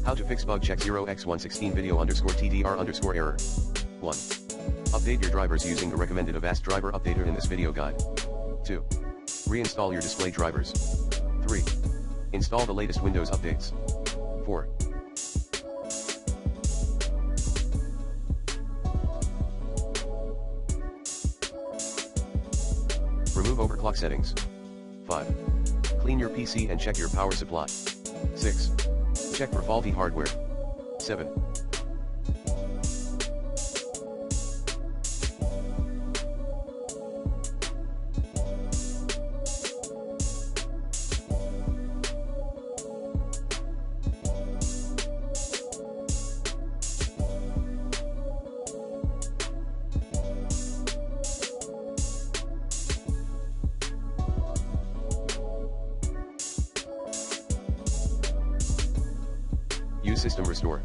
How to fix bug check 0x116 video underscore TDR underscore error. 1. Update your drivers using the recommended Avast driver updater in this video guide. 2. Reinstall your display drivers. 3. Install the latest Windows updates. 4. Remove overclock settings. 5. Clean your PC and check your power supply. 6. Check for faulty hardware. 7. Use System Restore.